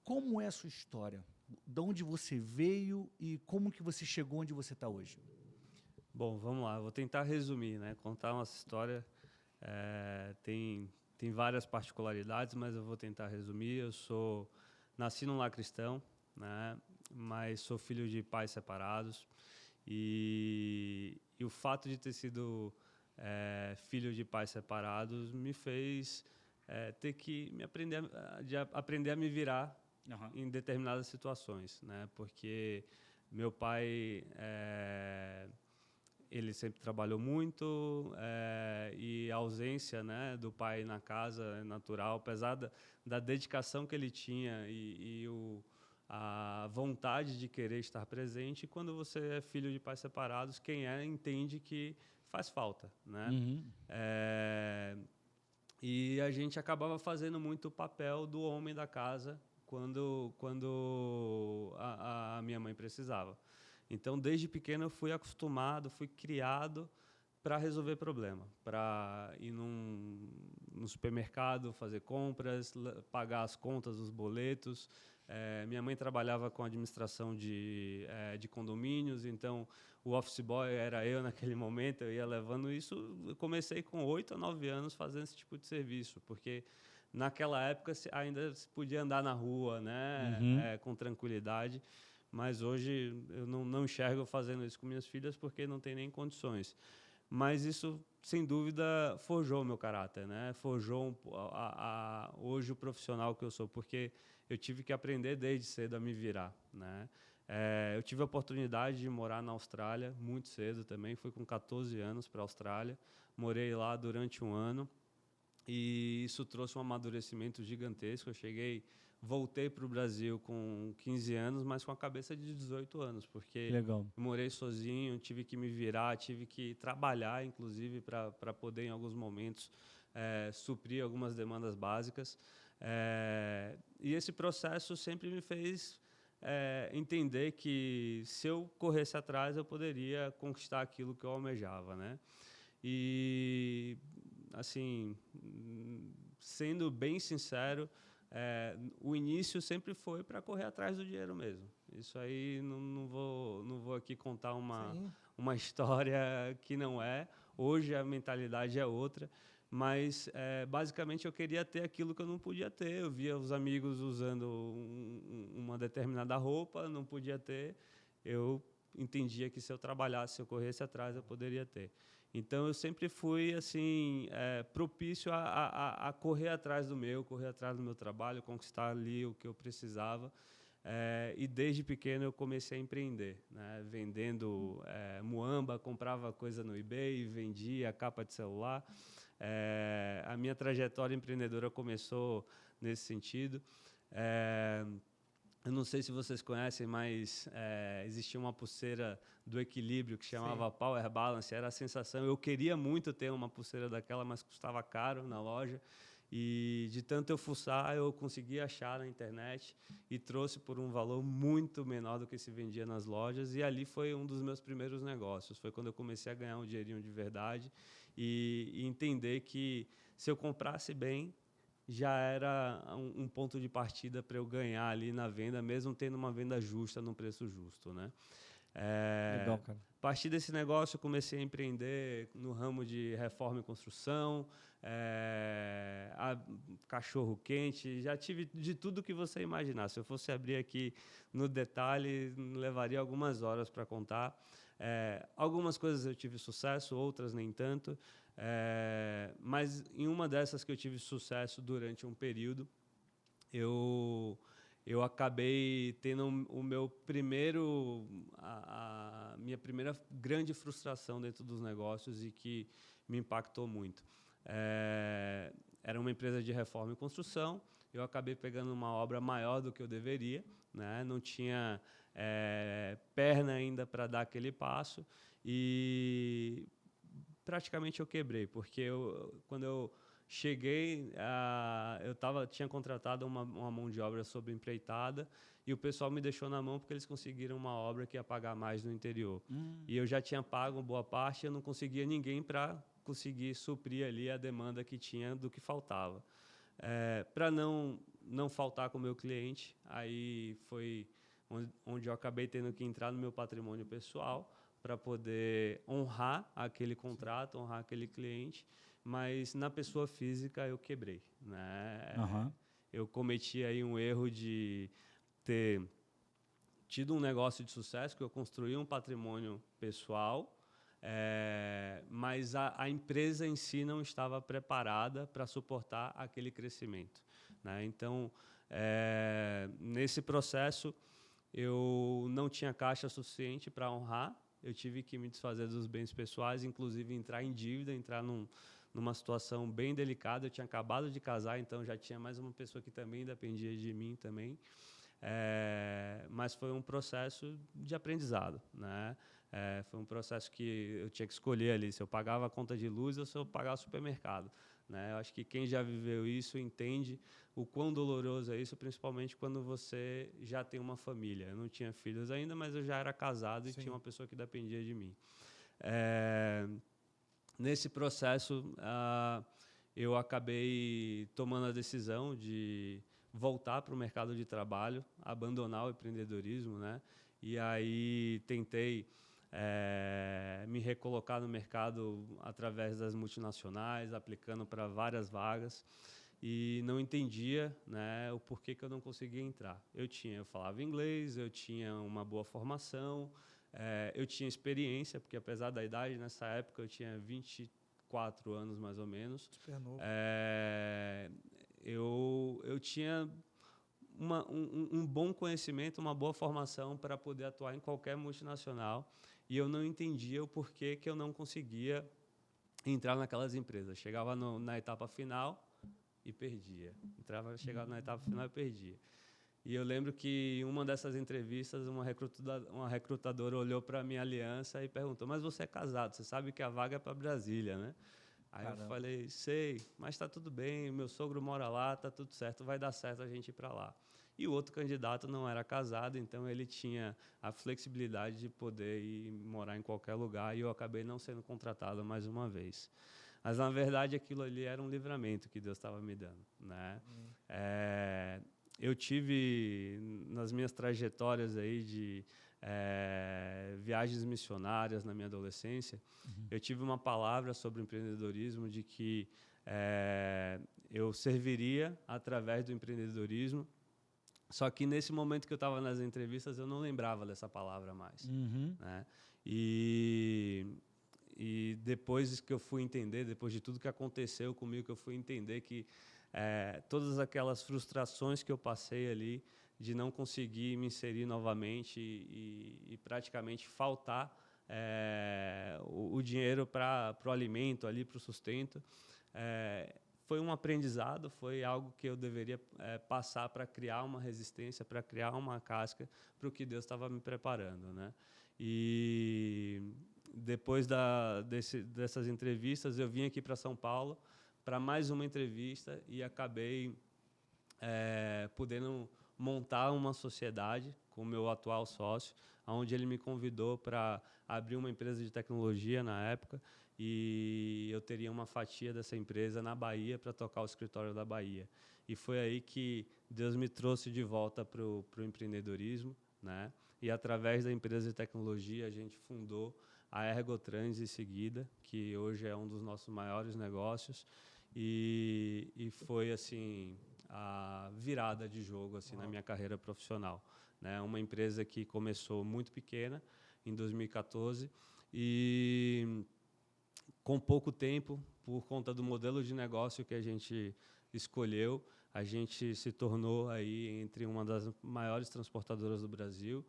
como é a sua história? De onde você veio e como que você chegou onde você está hoje? Bom, vamos lá. Eu vou tentar resumir, né? Contar uma história. Tem várias particularidades, mas eu vou tentar resumir. Nasci num lar cristão, né? Mas sou filho de pais separados. E o fato de ter sido filho de pais separados me fez ter que aprender a me virar em determinadas situações, né? Porque meu pai ele sempre trabalhou muito e a ausência, né, do pai na casa é natural, apesar da dedicação que ele tinha a vontade de querer estar presente. Quando você é filho de pais separados, quem entende que faz falta, né? E a gente acabava fazendo muito o papel do homem da casa quando a minha mãe precisava. Então, desde pequeno, eu fui acostumado, fui criado para resolver problema, para ir no supermercado, fazer compras, pagar as contas, os boletos. Minha mãe trabalhava com administração de condomínios, então o office boy era eu naquele momento, eu ia levando isso. Eu comecei com 8 a 9 anos fazendo esse tipo de serviço, porque naquela época ainda se podia andar na rua, né, com tranquilidade. Mas hoje eu não enxergo fazendo isso com minhas filhas porque não tem nem condições. Mas isso, sem dúvida, forjou o meu caráter, né? Forjou hoje o profissional que eu sou, porque eu tive que aprender desde cedo a me virar, né? Eu tive a oportunidade de morar na Austrália muito cedo também, fui com 14 anos para a Austrália, morei lá durante um ano. E isso trouxe um amadurecimento gigantesco. Voltei para o Brasil com 15 anos, mas com a cabeça de 18 anos, porque Legal. eu morei sozinho, tive que me virar, tive que trabalhar, inclusive, para poder, em alguns momentos, suprir algumas demandas básicas. E esse processo sempre me fez entender que, se eu corresse atrás, eu poderia conquistar aquilo que eu almejava, né? E, assim, sendo bem sincero, o início sempre foi para correr atrás do dinheiro mesmo. Isso aí não vou aqui contar uma história que não é. Hoje a mentalidade é outra, mas basicamente eu queria ter aquilo que eu não podia ter. Eu via os amigos usando uma determinada roupa, não podia ter. Eu entendia que, se eu trabalhasse, se eu corresse atrás, eu poderia ter. Então eu sempre fui assim propício a correr atrás correr atrás do meu trabalho, conquistar ali o que eu precisava. E desde pequeno eu comecei a empreender, né? Vendendo muamba, comprava coisa no eBay, vendia capa de celular. A minha trajetória empreendedora começou nesse sentido. Eu não sei se vocês conhecem, mas existia uma pulseira do equilíbrio que chamava Power Balance. Era a sensação. Eu queria muito ter uma pulseira daquela, mas custava caro na loja. E de tanto eu fuçar, eu consegui achar na internet e trouxe por um valor muito menor do que se vendia nas lojas. E ali foi um dos meus primeiros negócios. Foi quando eu comecei a ganhar um dinheirinho de verdade e entender que, se eu comprasse bem, já era um ponto de partida para eu ganhar ali na venda, mesmo tendo uma venda justa, num preço justo, né? Legal, cara. A partir desse negócio, eu comecei a empreender no ramo de reforma e construção, cachorro-quente, já tive de tudo que você imaginar. Se eu fosse abrir aqui no detalhe, levaria algumas horas para contar. Algumas coisas eu tive sucesso, outras nem tanto. Mas em uma dessas que eu tive sucesso durante um período, eu acabei tendo o meu a minha primeira grande frustração dentro dos negócios, e que me impactou muito. Era uma empresa de reforma e construção. Eu acabei pegando uma obra maior do que eu deveria, né? Não tinha perna ainda para dar aquele passo, e praticamente eu quebrei, porque quando eu cheguei, tinha contratado uma mão de obra sob empreitada, e o pessoal me deixou na mão porque eles conseguiram uma obra que ia pagar mais no interior. E eu já tinha pago boa parte, eu não conseguia ninguém para conseguir suprir ali a demanda que tinha do que faltava. Para não não faltar com o meu cliente. Aí foi onde eu acabei tendo que entrar no meu patrimônio pessoal para poder honrar aquele contrato, honrar aquele cliente, mas na pessoa física eu quebrei, né? Aham. Eu cometi aí um erro de ter tido um negócio de sucesso, que eu construí um patrimônio pessoal, mas a empresa em si não estava preparada para suportar aquele crescimento, né? Então, nesse processo, eu não tinha caixa suficiente para honrar, eu tive que me desfazer dos bens pessoais, inclusive entrar em dívida, entrar numa situação bem delicada. Eu tinha acabado de casar, então já tinha mais uma pessoa que também dependia de mim também. Mas foi um processo de aprendizado, né? Foi um processo que eu tinha que escolher ali se eu pagava a conta de luz ou se eu pagava o supermercado, né? Eu acho que quem já viveu isso entende o quão doloroso é isso, principalmente quando você já tem uma família. Eu não tinha filhos ainda, mas eu já era casado e Sim. tinha uma pessoa que dependia de mim. Nesse processo, eu acabei tomando a decisão de voltar para o mercado de trabalho, abandonar o empreendedorismo, né? E aí tentei me recolocar no mercado através das multinacionais, aplicando para várias vagas, e não entendia, né, o porquê que eu não conseguia entrar. Eu falava inglês, eu tinha uma boa formação, eu tinha experiência, porque apesar da idade, nessa época eu tinha 24 anos mais ou menos. Super novo. Eu tinha um bom conhecimento, uma boa formação para poder atuar em qualquer multinacional, e eu não entendia o porquê que eu não conseguia entrar naquelas empresas. Chegava na etapa final e perdia. Chegava na etapa final e perdia. E eu lembro que em uma dessas entrevistas, uma recrutadora olhou para a minha aliança e perguntou: mas você é casado, você sabe que a vaga é para Brasília, né? Aí Caramba. eu falei: sei, mas está tudo bem, meu sogro mora lá, está tudo certo, vai dar certo a gente ir para lá. E o outro candidato não era casado, então ele tinha a flexibilidade de poder ir morar em qualquer lugar, e eu acabei não sendo contratado mais uma vez. Mas, na verdade, aquilo ali era um livramento que Deus estava me dando, né? Eu tive, nas minhas trajetórias aí de viagens missionárias na minha adolescência, eu tive uma palavra sobre empreendedorismo de que eu serviria através do empreendedorismo. Só que nesse momento que eu estava nas entrevistas, eu não lembrava dessa palavra mais, né? E depois que eu fui entender, depois de tudo que aconteceu comigo, que eu fui entender que todas aquelas frustrações que eu passei ali, de não conseguir me inserir novamente e praticamente faltar o dinheiro para o alimento, ali para o sustento, foi um aprendizado, foi algo que eu deveria passar para criar uma resistência, para criar uma casca para o que Deus estava me preparando, né? E depois dessas entrevistas, eu vim aqui para São Paulo para mais uma entrevista e acabei podendo montar uma sociedade com o meu atual sócio, onde ele me convidou para abrir uma empresa de tecnologia na época, e eu teria uma fatia dessa empresa na Bahia para tocar o escritório da Bahia. E foi aí que Deus me trouxe de volta para o empreendedorismo, né? E através da empresa de tecnologia a gente fundou a Ergotrans em seguida, que hoje é um dos nossos maiores negócios, e foi assim a virada de jogo assim na minha carreira profissional, né? Uma empresa que começou muito pequena em 2014 e com pouco tempo, por conta do modelo de negócio que a gente escolheu, a gente se tornou aí entre uma das maiores transportadoras do Brasil,